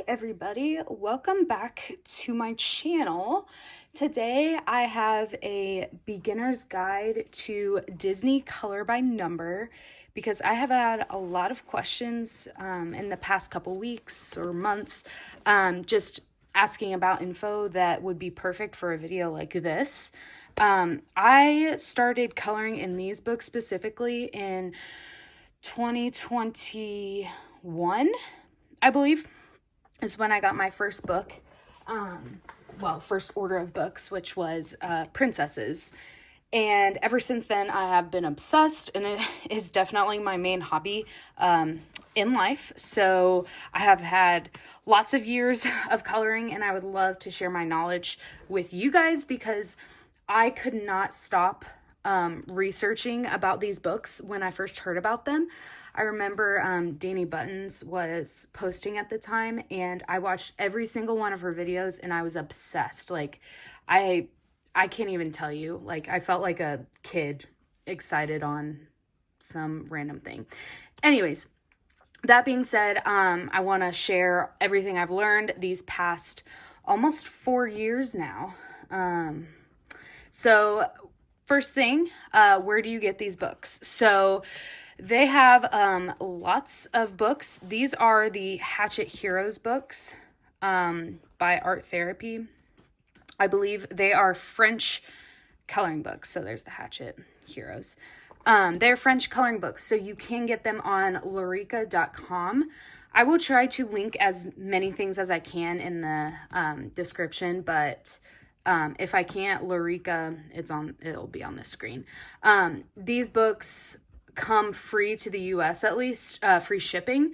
everybody, welcome back to my channel. Today I have a beginner's guide to Disney color by number because I have had a lot of questions in the past couple weeks or months just asking about info that would be perfect for a video like this. I started coloring in these books specifically in 2021, I believe, is when I got my first book, first order of books, which was Princesses. And ever since then, I have been obsessed, and it is definitely my main hobby in life. So I have had lots of years of coloring, and I would love to share my knowledge with you guys because I could not stop researching about these books when I first heard about them. I remember Danny Buttons was posting at the time, and I watched every single one of her videos, and I was obsessed. Like, I can't even tell you. Like, I felt like a kid excited on some random thing. Anyways, that being said, I want to share everything I've learned these past almost 4 years now. So first thing, where do you get these books? So they have lots of books. These are the Hatchet Heroes books by Art Therapy. I believe they are French coloring books. So there's the Hatchet Heroes. They're French coloring books, so you can get them on lorica.com. I will try to link as many things as I can in the description, but if I can't, Lorica, it'll be on the screen. These books come free to the US, at least, free shipping.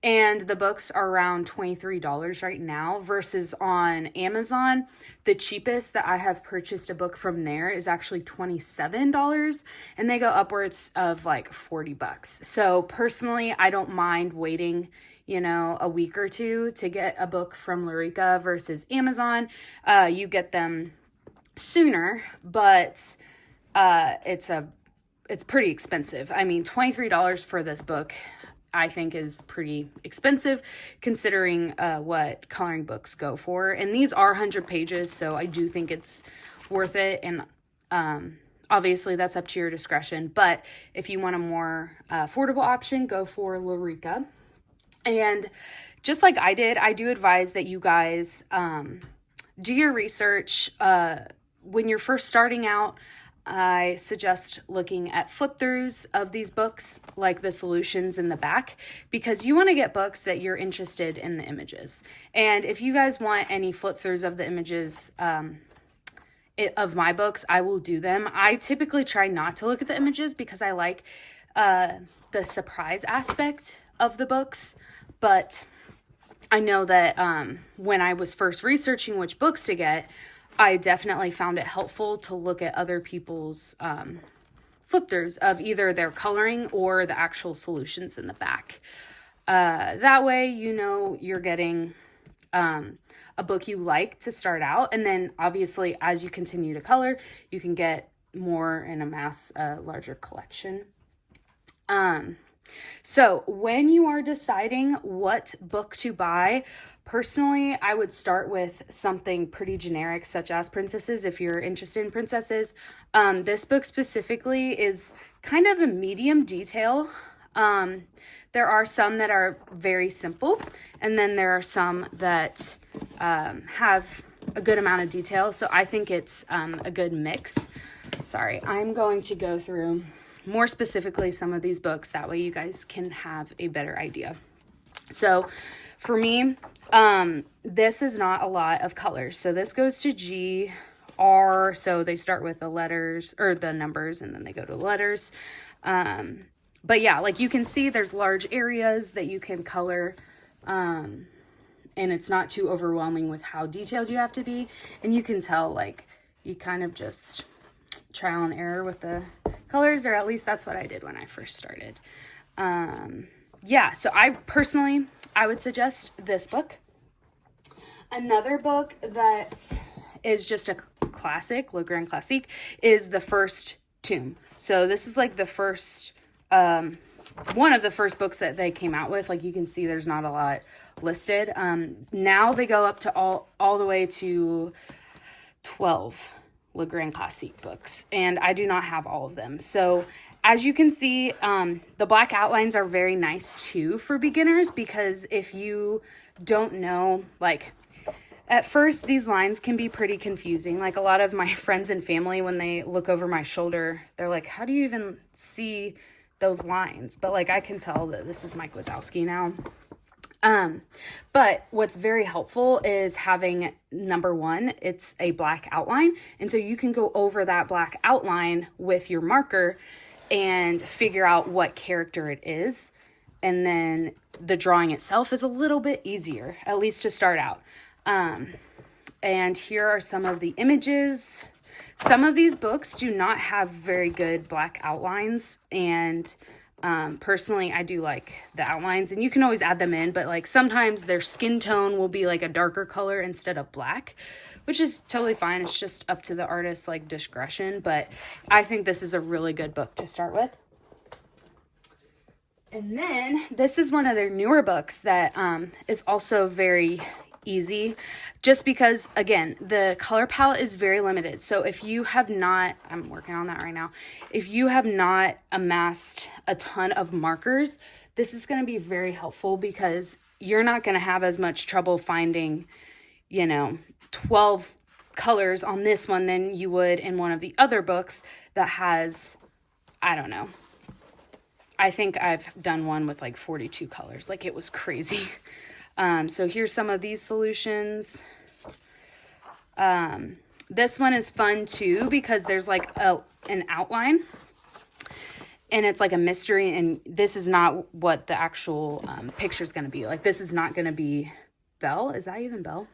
And the books are around $23 right now versus on Amazon. The cheapest that I have purchased a book from there is actually $27, and they go upwards of like $40. So personally, I don't mind waiting, a week or two to get a book from Lorica versus Amazon. You get them sooner, but it's pretty expensive. I mean, $23 for this book, I think, is pretty expensive considering what coloring books go for. And these are 100 pages, so I do think it's worth it. And obviously, that's up to your discretion. But if you want a more affordable option, go for Lorica. And just like I did, I do advise that you guys do your research. When you're first starting out, I suggest looking at flip-throughs of these books, like the solutions in the back, because you want to get books that you're interested in the images. And if you guys want any flip-throughs of the images of my books, I will do them. I typically try not to look at the images because I like the surprise aspect of the books, but I know that when I was first researching which books to get, I definitely found it helpful to look at other people's flip-throughs of either their coloring or the actual solutions in the back. That way, you're getting a book you like to start out. And then obviously, as you continue to color, you can get more and amass a larger collection. So when you are deciding what book to buy, personally, I would start with something pretty generic, such as Princesses, if you're interested in Princesses. This book specifically is kind of a medium detail. There are some that are very simple, and then there are some that have a good amount of detail. So I think it's a good mix. Sorry, I'm going to go through more specifically some of these books. That way you guys can have a better idea. So for me, this is not a lot of colors. So this goes to G, R. So they start with the letters or the numbers, and then they go to the letters. But yeah, like you can see, there's large areas that you can color. And it's not too overwhelming with how detailed you have to be. And you can tell, like, you kind of just trial and error with the colors, or at least that's what I did when I first started. Yeah, so I would suggest this book. Another book that is just a classic, Le Grand Classique, is The First Tomb. So this is like the first one of the first books that they came out with. Like you can see there's not a lot listed. Now they go up to all the way to 12 Le Grand Classique books, and I do not have all of them. So as you can see, the black outlines are very nice too for beginners, because if you don't know, like at first these lines can be pretty confusing. Like a lot of my friends and family, when they look over my shoulder, they're like, how do you even see those lines? But like I can tell that this is Mike Wazowski now. But what's very helpful is having number one, it's a black outline. And so you can go over that black outline with your marker and figure out what character it is. And then the drawing itself is a little bit easier, at least to start out. And here are some of the images. Some of these books do not have very good black outlines, and personally I do like the outlines, and you can always add them in, but like sometimes their skin tone will be like a darker color instead of black, which is totally fine. It's just up to the artist's like discretion, but I think this is a really good book to start with. And then this is one of their newer books that is also very easy, just because again the color palette is very limited. So if you have not, I'm working on that right now, if you have not amassed a ton of markers, this is going to be very helpful, because you're not going to have as much trouble finding, you know, 12 colors on this one than you would in one of the other books that has, I don't know, I think I've done one with like 42 colors. Like it was crazy. So here's some of these solutions. This one is fun too, because there's like an outline, and it's like a mystery, and this is not what the actual picture is going to be. Like this is not going to be Belle. Is that even Belle?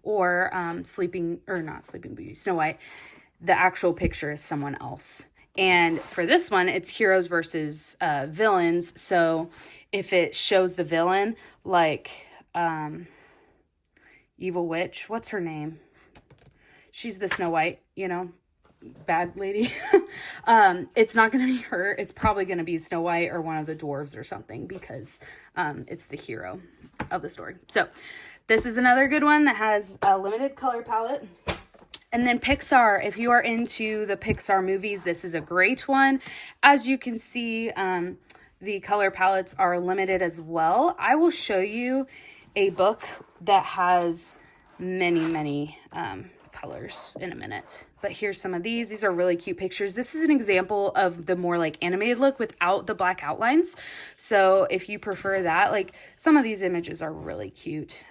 Or not Sleeping Beauty, Snow White. The actual picture is someone else. And for this one, it's heroes versus villains. So if it shows the villain, like Evil Witch, what's her name? She's the Snow White, you know, bad lady. It's not going to be her. It's probably going to be Snow White or one of the dwarves or something, because it's the hero of the story. So this is another good one that has a limited color palette. And then Pixar, if you are into the Pixar movies, this is a great one. As you can see, the color palettes are limited as well. I will show you a book that has many colors in a minute. But here's some of these. These are really cute pictures. This is an example of the more like animated look without the black outlines. So if you prefer that, like some of these images are really cute.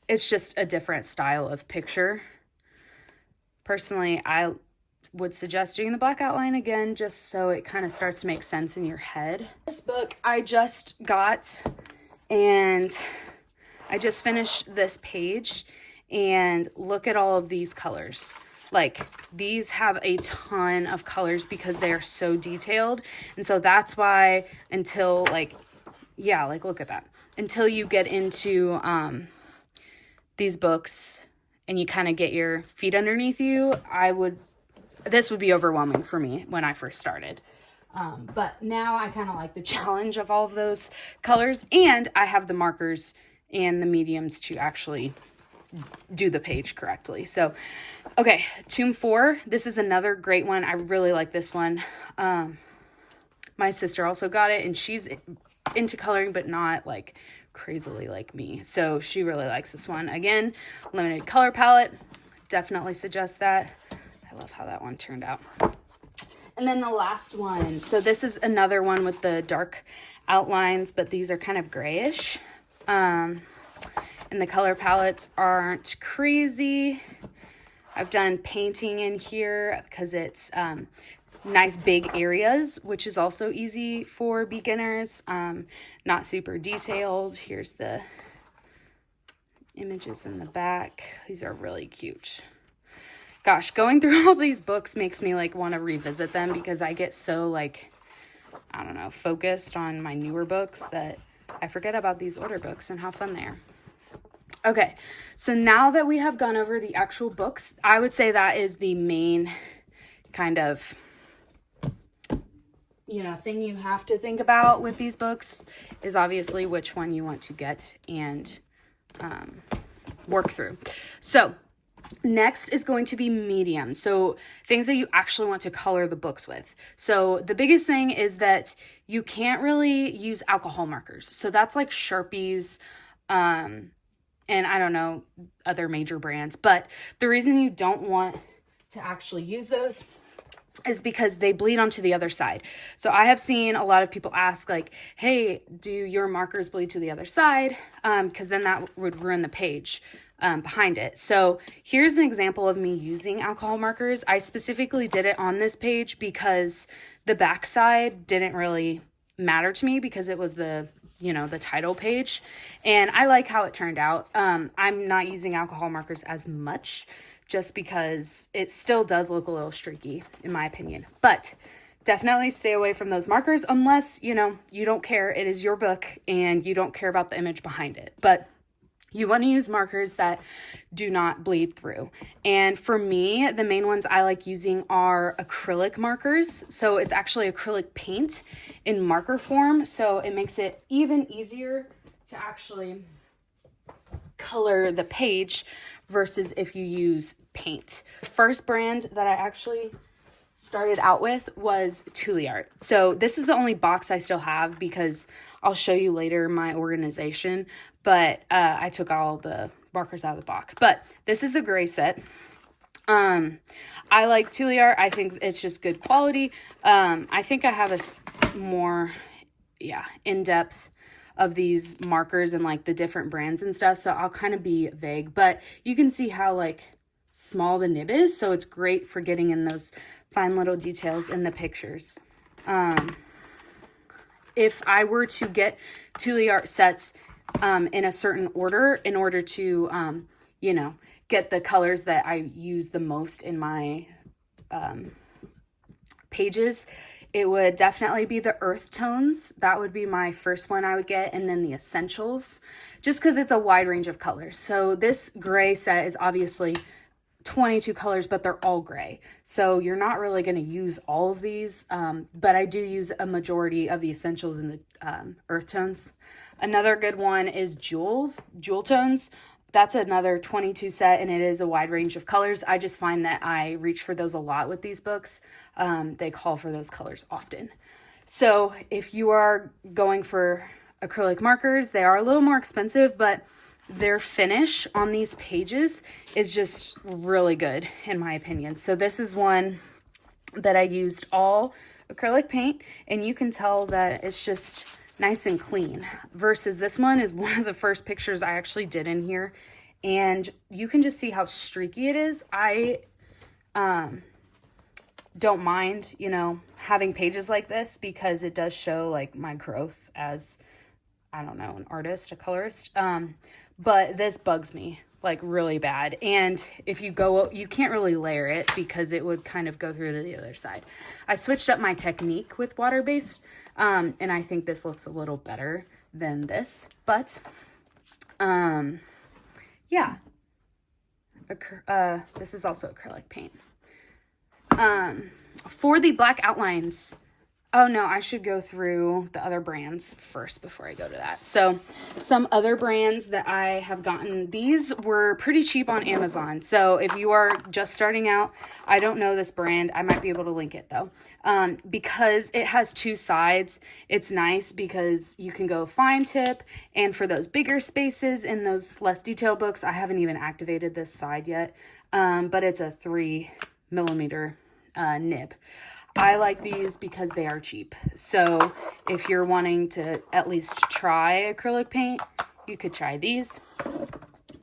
It's just a different style of picture. Personally, I would suggest doing the black outline again, just so it kind of starts to make sense in your head. This book I just got, and I just finished this page, and look at all of these colors. Like these have a ton of colors because they are so detailed. And so that's why until like, yeah, like look at that. Until you get into these books and you kind of get your feet underneath you, this would be overwhelming for me when I first started. But now I kind of like the challenge of all of those colors, and I have the markers and the mediums to actually do the page correctly. So, okay, Tomb 4. This is another great one. I really like this one. My sister also got it, and she's into coloring, but not like crazily like me. So she really likes this one. Again, limited color palette. Definitely suggest that. I love how that one turned out. And then the last one. So this is another one with the dark outlines, but these are kind of grayish. And the color palettes aren't crazy. I've done painting in here because it's nice big areas, which is also easy for beginners. Not super detailed. Here's the images in the back. These are really cute. Gosh, going through all these books makes me like want to revisit them, because I get so like, I don't know, focused on my newer books that I forget about these older books and how fun they are. Okay, so now that we have gone over the actual books, I would say that is the main kind of thing you have to think about with these books is obviously which one you want to get and work through. So next is going to be medium. So things that you actually want to color the books with. So the biggest thing is that you can't really use alcohol markers. So that's like Sharpies, and I don't know other major brands, but the reason you don't want to actually use those is because they bleed onto the other side. So I have seen a lot of people ask like, hey, do your markers bleed to the other side? Because then that would ruin the page behind it. So here's an example of me using alcohol markers. I specifically did it on this page because the back side didn't really matter to me because it was the title page, and I like how it turned out. I'm not using alcohol markers as much just because it still does look a little streaky in my opinion, but definitely stay away from those markers unless, you don't care. It is your book and you don't care about the image behind it, but you want to use markers that do not bleed through. And for me, the main ones I like using are acrylic markers. So it's actually acrylic paint in marker form. So it makes it even easier to actually color the page versus if you use paint. The first brand that I actually started out with was Tooli Art. So this is the only box I still have because I'll show you later my organization, but I took all the markers out of the box. But this is the gray set. I like Tooli Art. I think it's just good quality. I think I have a more in-depth of these markers and like the different brands and stuff, so I'll kind of be vague, but you can see how like small the nib is, so it's great for getting in those fine little details in the pictures. If I were to get Tooli Art sets in a certain order in order to get the colors that I use the most in my pages, it would definitely be the earth tones. That would be my first one I would get, and then the essentials, just because it's a wide range of colors. So this gray set is obviously 22 colors, but they're all gray. So you're not really going to use all of these, but I do use a majority of the essentials in the earth tones. Another good one is jewel tones. That's another 22 set, and it is a wide range of colors. I just find that I reach for those a lot with these books. They call for those colors often. So if you are going for acrylic markers, they are a little more expensive, but their finish on these pages is just really good in my opinion. So this is one that I used all acrylic paint, and you can tell that it's just nice and clean, versus this one is one of the first pictures I actually did in here, and you can just see how streaky it is. I don't mind, having pages like this because it does show like my growth as, I don't know, an artist, a colorist. But this bugs me like really bad. And if you can't really layer it because it would kind of go through to the other side. I switched up my technique with water-based, and I think this looks a little better than this, but yeah. This is also acrylic paint. For the black outlines, oh no, I should go through the other brands first before I go to that. So some other brands that I have gotten, these were pretty cheap on Amazon. So if you are just starting out, I don't know this brand. I might be able to link it though. Because it has two sides, it's nice because you can go fine tip, and for those bigger spaces in those less detailed books, I haven't even activated this side yet. But it's a 3mm nib. I like these because they are cheap. So if you're wanting to at least try acrylic paint, you could try these.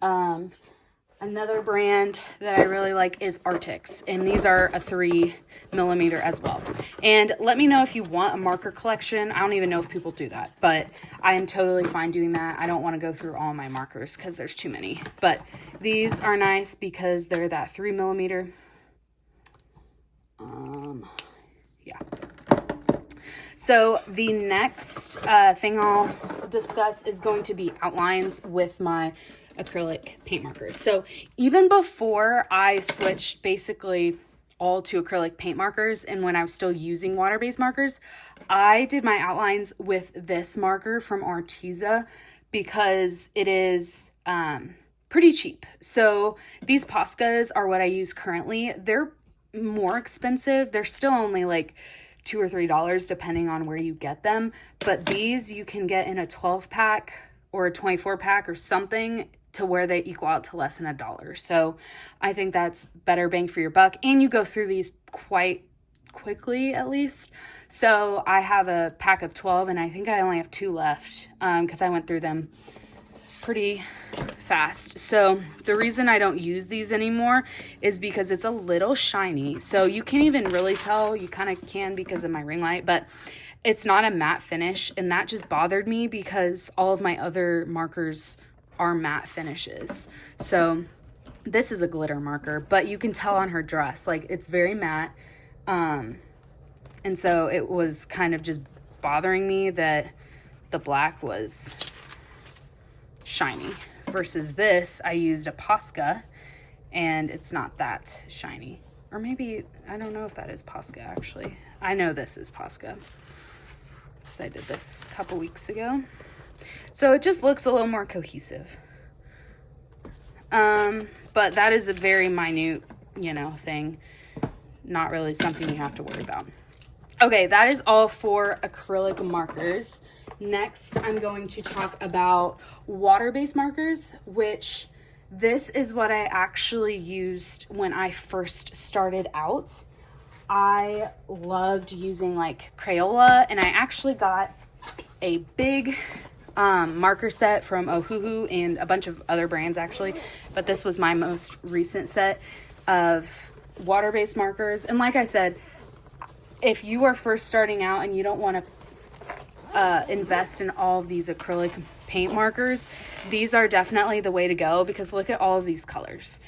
Another brand that I really like is Arteza, and these are a 3mm as well. And let me know if you want a marker collection. I don't even know if people do that, but I am totally fine doing that. I don't want to go through all my markers because there's too many. But these are nice because they're that 3mm. Yeah. So the next thing I'll discuss is going to be outlines with my acrylic paint markers. So even before I switched basically all to acrylic paint markers, and when I was still using water-based markers, I did my outlines with this marker from Arteza because it is pretty cheap. So these Poscas are what I use currently. They're more expensive. They're still only like $2 or $3 depending on where you get them, but these you can get in a 12 pack or a 24 pack or something to where they equal out to less than $1. So I think that's better bang for your buck, and you go through these quite quickly at least. So I have a pack of 12 and I think I only have 2 left because I went through them pretty fast. So the reason I don't use these anymore is because it's a little shiny. So you can't even really tell. You kind of can because of my ring light, but it's not a matte finish, and that just bothered me because all of my other markers are matte finishes. So this is a glitter marker, but you can tell on her dress, like it's very matte. And so it was kind of just bothering me that the black was shiny versus this. I used a Posca and it's not that shiny, or maybe, I don't know if that is Posca actually. I know this is Posca because I did this a couple weeks ago. So it just looks a little more cohesive. But that is a very minute, thing. Not really something you have to worry about. Okay, that is all for acrylic markers. Next, I'm going to talk about water-based markers, which this is what I actually used when I first started out. I loved using like Crayola, and I actually got a big marker set from Ohuhu and a bunch of other brands actually, but this was my most recent set of water-based markers. And like I said, if you are first starting out and you don't want to invest in all of these acrylic paint markers, these are definitely the way to go because look at all of these colors.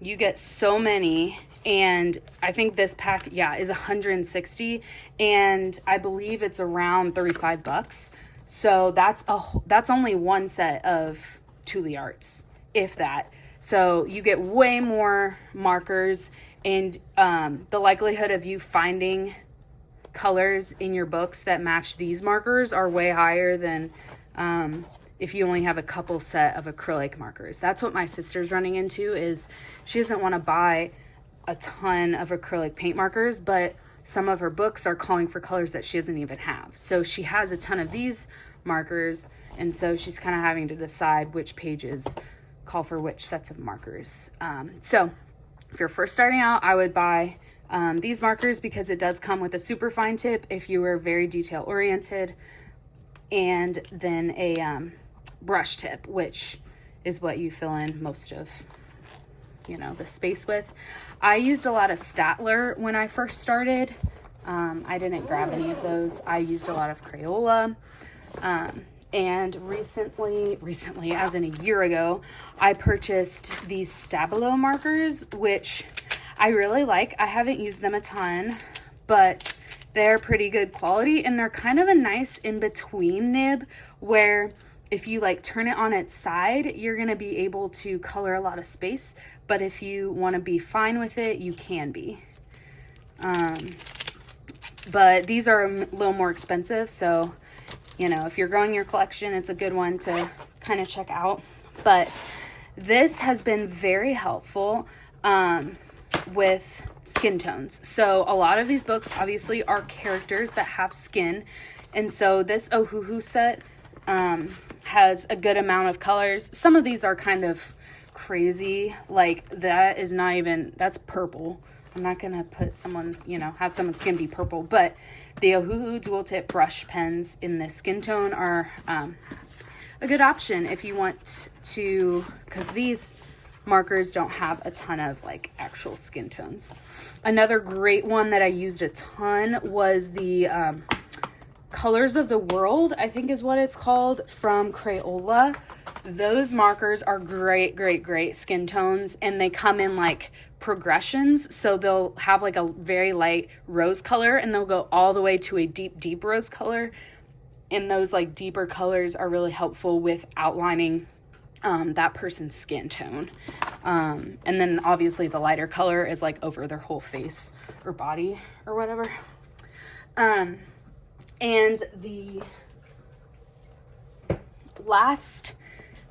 You get so many, and I think this pack, is 160, and I believe it's around $35. So that's only one set of Tooli Arts, if that. So you get way more markers, and the likelihood of you finding colors in your books that match these markers are way higher than if you only have a couple set of acrylic markers. That's what my sister's running into, is she doesn't want to buy a ton of acrylic paint markers, but some of her books are calling for colors that she doesn't even have. So she has a ton of these markers, and so she's kind of having to decide which pages call for which sets of markers. So if you're first starting out, I would buy these markers because it does come with a super fine tip if you are very detail oriented, and then a brush tip, which is what you fill in most of the space with. I used a lot of Statler when I first started. I didn't grab any of those. I used a lot of Crayola. And recently, as in a year ago, I purchased these Stabilo markers, which I really like. I haven't used them a ton, but they're pretty good quality, and they're kind of a nice in-between nib where if you like turn it on its side, you're going to be able to color a lot of space, but if you want to be fine with it, you can be. But these are a little more expensive, so if you're growing your collection, it's a good one to kind of check out. But this has been very helpful with skin tones. So a lot of these books obviously are characters that have skin, and so this Ohuhu set has a good amount of colors. Some of these are kind of crazy, like that's purple. I'm not gonna put someone's, have someone's skin be purple, but the Ohuhu dual tip brush pens in this skin tone are a good option if you want to, because these markers don't have a ton of like actual skin tones. Another great one that I used a ton was the Colors of the World, I think is what it's called, from Crayola. Those markers are great skin tones, and they come in like progressions. So they'll have like a very light rose color, and they'll go all the way to a deep rose color. And those like deeper colors are really helpful with outlining that person's skin tone. And then obviously the lighter color is like over their whole face or body or whatever. And the last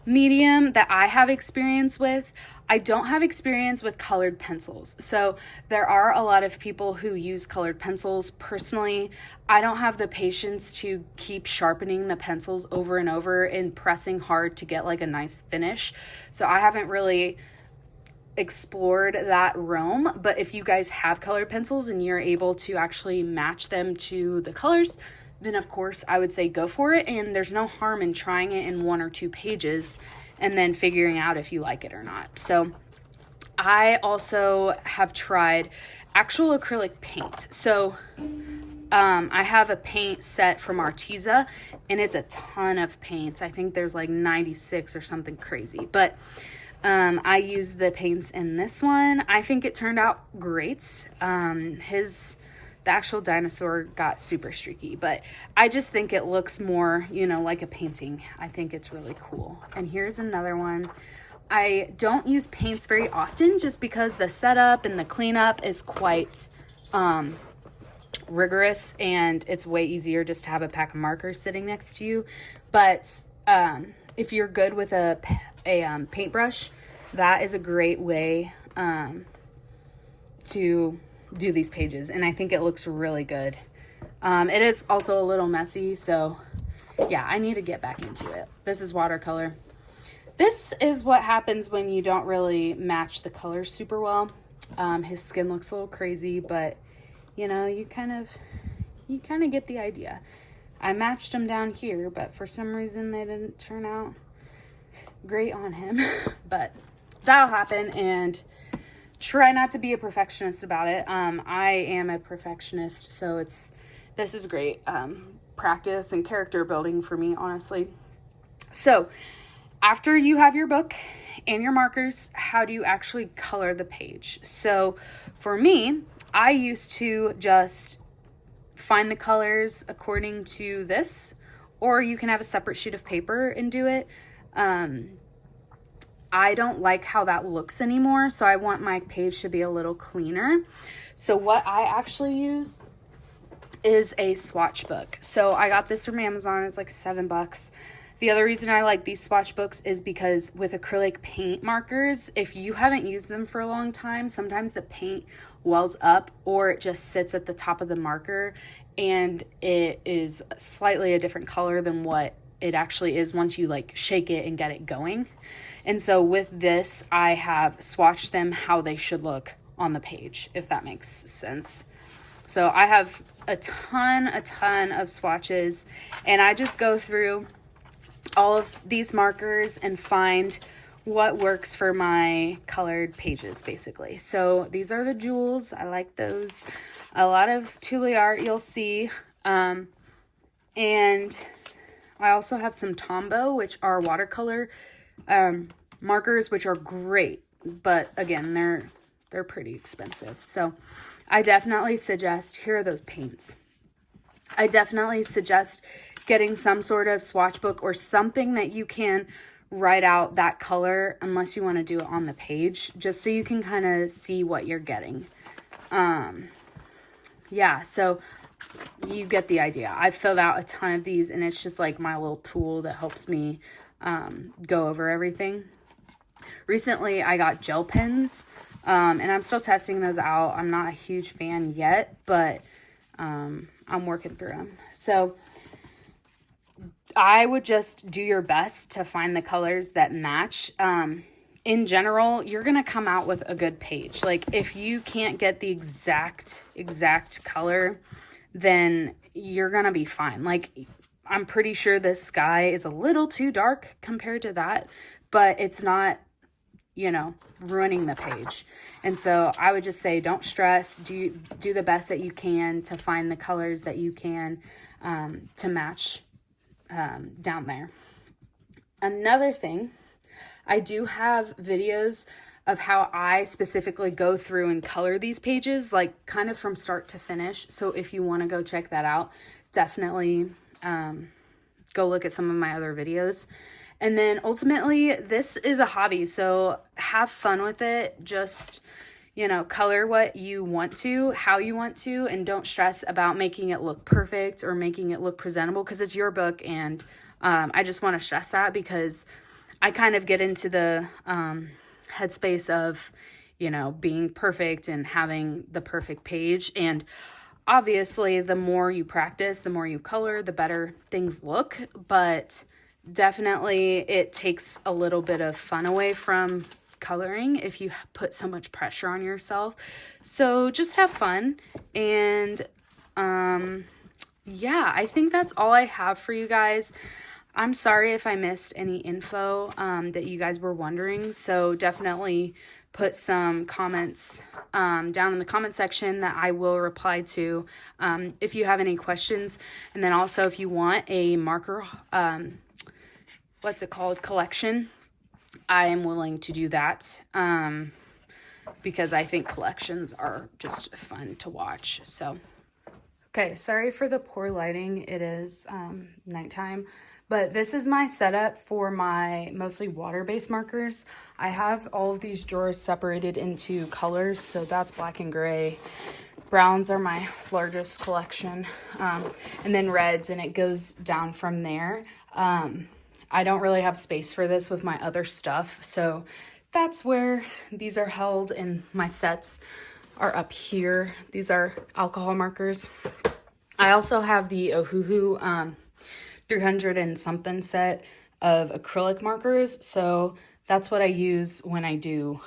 medium that I have experience with, I don't have experience with colored pencils. So there are a lot of people who use colored pencils. Personally, I don't have the patience to keep sharpening the pencils over and over and pressing hard to get like a nice finish. So I haven't really explored that realm. But if you guys have colored pencils and you're able to actually match them to the colors, then of course I would say go for it. And there's no harm in trying it in 1 or 2 pages and then figuring out if you like it or not. So I also have tried actual acrylic paint. So I have a paint set from Arteza, and it's a ton of paints. I think there's like 96 or something crazy. But I used the paints in this one. I think it turned out great. The actual dinosaur got super streaky, but I just think it looks more, you know, like a painting. I think it's really cool. And here's another one. I don't use paints very often just because the setup and the cleanup is quite rigorous, and it's way easier just to have a pack of markers sitting next to you. But if you're good with a paintbrush, that is a great way to do these pages, and I think it looks really good. It is also a little messy, so yeah, I need to get back into it. This is watercolor. This is what happens when you don't really match the colors super well. His skin looks a little crazy, but you know, you kind of get the idea. I matched them down here, but for some reason they didn't turn out great on him. But that'll happen, and try not to be a perfectionist about it. I am a perfectionist, so this is great practice and character building for me, honestly. So after you have your book and your markers, how do you actually color the page? So for me, I used to just find the colors according to this, or you can have a separate sheet of paper and do it. I don't like how that looks anymore, so I want my page to be a little cleaner. So what I actually use is a Swatch Book. So I got this from Amazon. It was like $7. The other reason I like these Swatch Books is because with acrylic paint markers, if you haven't used them for a long time, sometimes the paint wells up or it just sits at the top of the marker and it is slightly a different color than what it actually is once you like shake it and get it going. And so with this, I have swatched them how they should look on the page, if that makes sense. So I have a ton of swatches, and I just go through all of these markers and find what works for my colored pages, basically. So these are the jewels. I like those. A lot of Tooli Art you'll see. And I also have some Tombow, which are watercolor markers, which are great, but again, they're pretty expensive. So I definitely suggest, here are those paints. I definitely suggest getting some sort of swatch book or something that you can write out that color, unless you want to do it on the page, just so you can kind of see what you're getting. Yeah, so you get the idea. I've filled out a ton of these, and it's just like my little tool that helps me go over everything. Recently, I got gel pens, and I'm still testing those out. I'm not a huge fan yet, but I'm working through them. So I would just do your best to find the colors that match. In general, you're going to come out with a good page. Like if you can't get the exact color, then you're going to be fine. Like I'm pretty sure this sky is a little too dark compared to that, but it's not, you know, ruining the page. And so I would just say, don't stress, do the best that you can to find the colors that you can to match down there. Another thing, I do have videos of how I specifically go through and color these pages, like kind of from start to finish. So if you want to go check that out, definitely go look at some of my other videos. And then ultimately, this is a hobby, so have fun with it. Just, you know, color what you want to, how you want to, and don't stress about making it look perfect or making it look presentable, because it's your book. And I just want to stress that, because I kind of get into the headspace of, you know, being perfect and having the perfect page. And obviously, the more you practice, the more you color, the better things look. But definitely it takes a little bit of fun away from coloring if you put so much pressure on yourself. So just have fun. And yeah, I think that's all I have for you guys. I'm sorry if I missed any info that you guys were wondering. So definitely put some comments down in the comment section that I will reply to if you have any questions. And then also, if you want a marker, collection, I am willing to do that because I think collections are just fun to watch. So, okay, sorry for the poor lighting. It is nighttime. But this is my setup for my mostly water-based markers. I have all of these drawers separated into colors, so that's black and gray. Browns are my largest collection, and then reds, and it goes down from there. I don't really have space for this with my other stuff, so that's where these are held, and my sets are up here. These are alcohol markers. I also have the Ohuhu 300 and something set of acrylic markers, so that's what I use when I do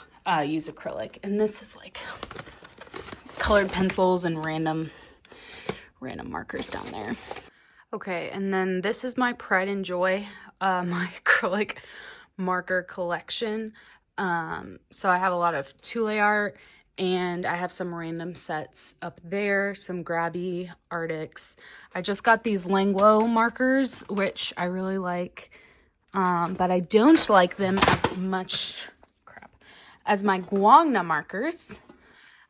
use acrylic. And this is like colored pencils and random markers down there. Okay, and then this is my pride and joy, my acrylic marker collection. So I have a lot of Tooli Art, and I have some random sets up there, some grabby Arctics. I just got these Languo markers, which I really like, but I don't like them as much as my Guangna markers.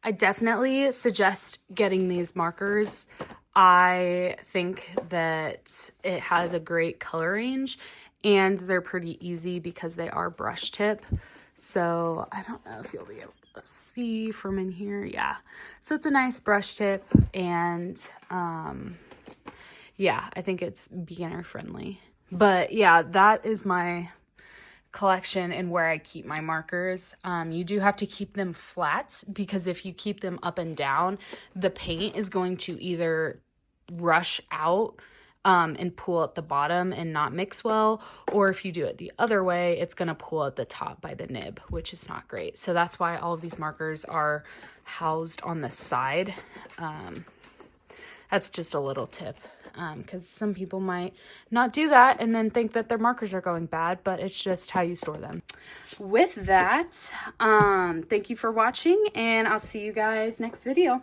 I definitely suggest getting these markers. I think that it has a great color range, and they're pretty easy because they are brush tip. So I don't know if you'll be able to see from in here. Yeah, so it's a nice brush tip, and yeah, I think it's beginner friendly. But yeah, that is my collection and where I keep my markers. You do have to keep them flat, because if you keep them up and down, the paint is going to either rush out and pool at the bottom and not mix well, or if you do it the other way, it's going to pool at the top by the nib, which is not great. So that's why all of these markers are housed on the side. That's just a little tip, because some people might not do that and then think that their markers are going bad, but it's just how you store them. With that, thank you for watching, and I'll see you guys next video.